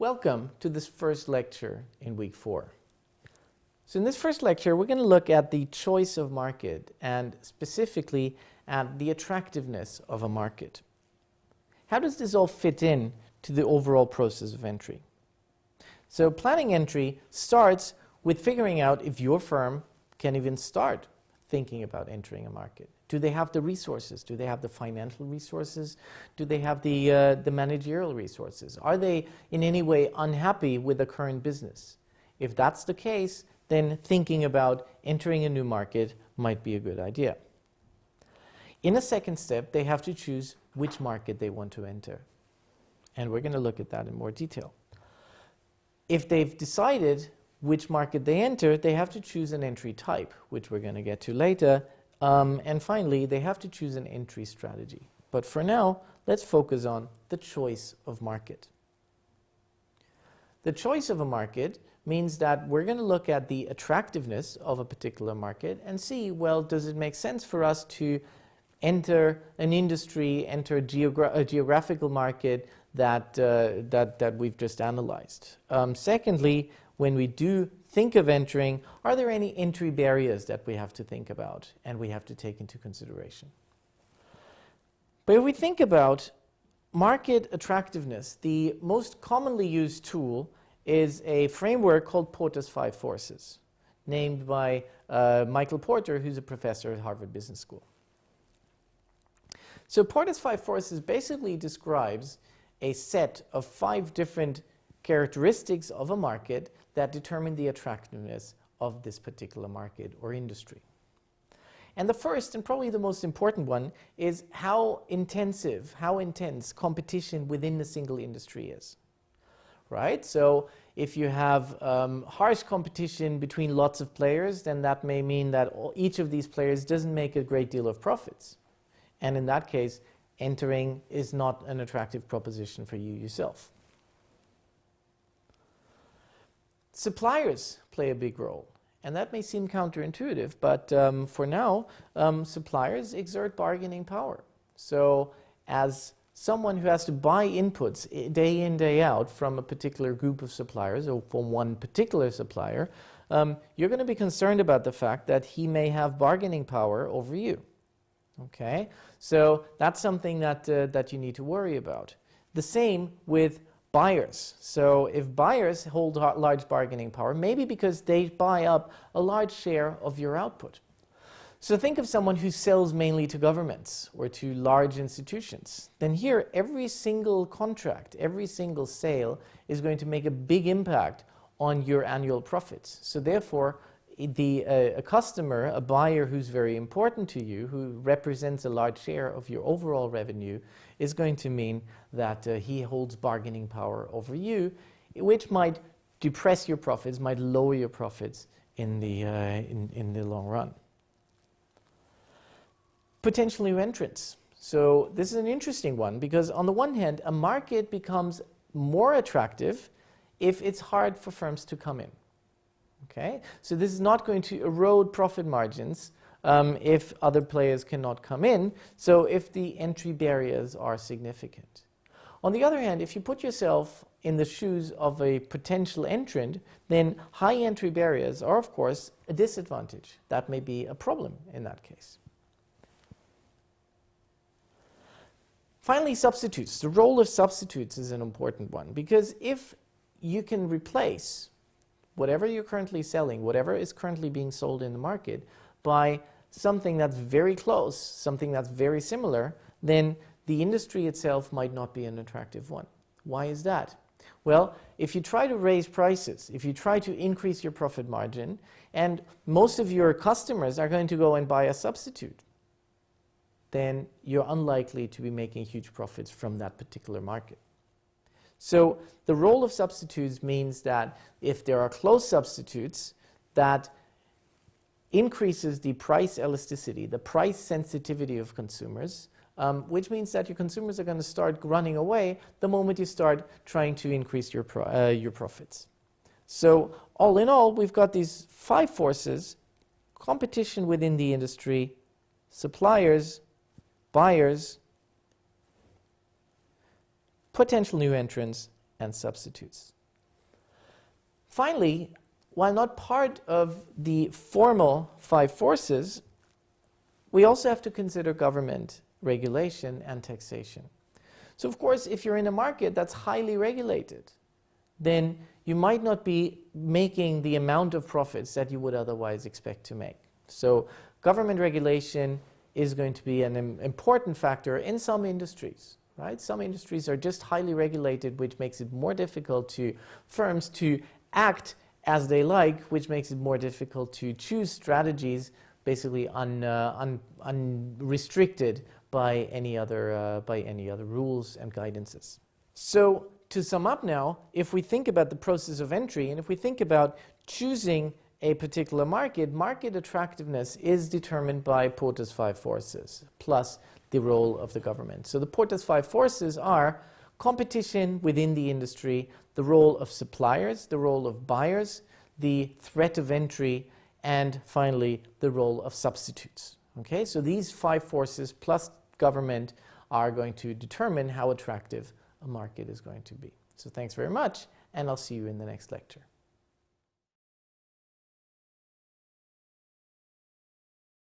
Welcome to this first lecture in week 4. So in this first lecture, we're going to look at the choice of market and specifically at the attractiveness of a market. How does this all fit in to the overall process of entry? So planning entry starts with figuring out if your firm can even start thinking about entering a market. Do they have the resources? Do they have the financial resources? Do they have the managerial resources? Are they in any way unhappy with the current business? If that's the case, then thinking about entering a new market might be a good idea. In a second step, they have to choose which market they want to enter. And we're going to look at that in more detail. If they've decided which market they enter, they have to choose an entry type, which we're going to get to later. And finally, they have to choose an entry strategy. But for now, let's focus on the choice of market. The choice of a market means that we're going to look at the attractiveness of a particular market and see, well, does it make sense for us to enter an industry, enter a geographical market that we've just analyzed. Secondly, when we do think of entering, are there any entry barriers that we have to think about and we have to take into consideration? But if we think about market attractiveness, the most commonly used tool is a framework called Porter's 5 Forces, named by Michael Porter, who's a professor at Harvard Business School. So Porter's 5 Forces basically describes a set of 5 different characteristics of a market that determine the attractiveness of this particular market or industry. And the first and probably the most important one is how intense competition within a single industry is. Right? So if you have harsh competition between lots of players, then that may mean that each of these players doesn't make a great deal of profits. And in that case, entering is not an attractive proposition for you yourself. Suppliers play a big role, and that may seem counterintuitive, but for now, suppliers exert bargaining power. So as someone who has to buy inputs day in, day out from a particular group of suppliers or from one particular supplier, you're going to be concerned about the fact that he may have bargaining power over you. Okay, so that's something that you need to worry about. The same with buyers. So if buyers hold large bargaining power, maybe because they buy up a large share of your output. So think of someone who sells mainly to governments or to large institutions. Then here, every single contract, every single sale is going to make a big impact on your annual profits. So therefore, a customer, a buyer who's very important to you, who represents a large share of your overall revenue, is going to mean that he holds bargaining power over you, which might depress your profits, might lower your profits in the long run. Potential new entrants. So this is an interesting one because on the one hand, a market becomes more attractive if it's hard for firms to come in. Okay, so this is not going to erode profit margins if other players cannot come in, so if the entry barriers are significant. On the other hand, if you put yourself in the shoes of a potential entrant, then high entry barriers are, of course, a disadvantage. That may be a problem in that case. Finally, substitutes. The role of substitutes is an important one because if you can replace whatever you're currently selling, whatever is currently being sold in the market, by something that's very close, something that's very similar, then the industry itself might not be an attractive one. Why is that? Well, if you try to raise prices, if you try to increase your profit margin, and most of your customers are going to go and buy a substitute, then you're unlikely to be making huge profits from that particular market. So the role of substitutes means that if there are close substitutes, that increases the price elasticity, the price sensitivity of consumers, which means that your consumers are going to start running away the moment you start trying to increase your profits. So all in all, we've got these 5 forces: competition within the industry, suppliers, buyers, potential new entrants, and substitutes. Finally, while not part of the formal 5 forces, we also have to consider government regulation and taxation. So of course, if you're in a market that's highly regulated, then you might not be making the amount of profits that you would otherwise expect to make. So government regulation is going to be an important factor in some industries, right? Some industries are just highly regulated, which makes it more difficult to firms to act as they like, which makes it more difficult to choose strategies basically unrestricted by any other rules and guidances. So to sum up now, if we think about the process of entry and if we think about choosing a particular market, market attractiveness is determined by Porter's 5 forces plus the role of the government. So the Porter's 5 forces are competition within the industry, the role of suppliers, the role of buyers, the threat of entry, and finally the role of substitutes. Okay, so these 5 forces plus government are going to determine how attractive a market is going to be. So thanks very much, and I'll see you in the next lecture.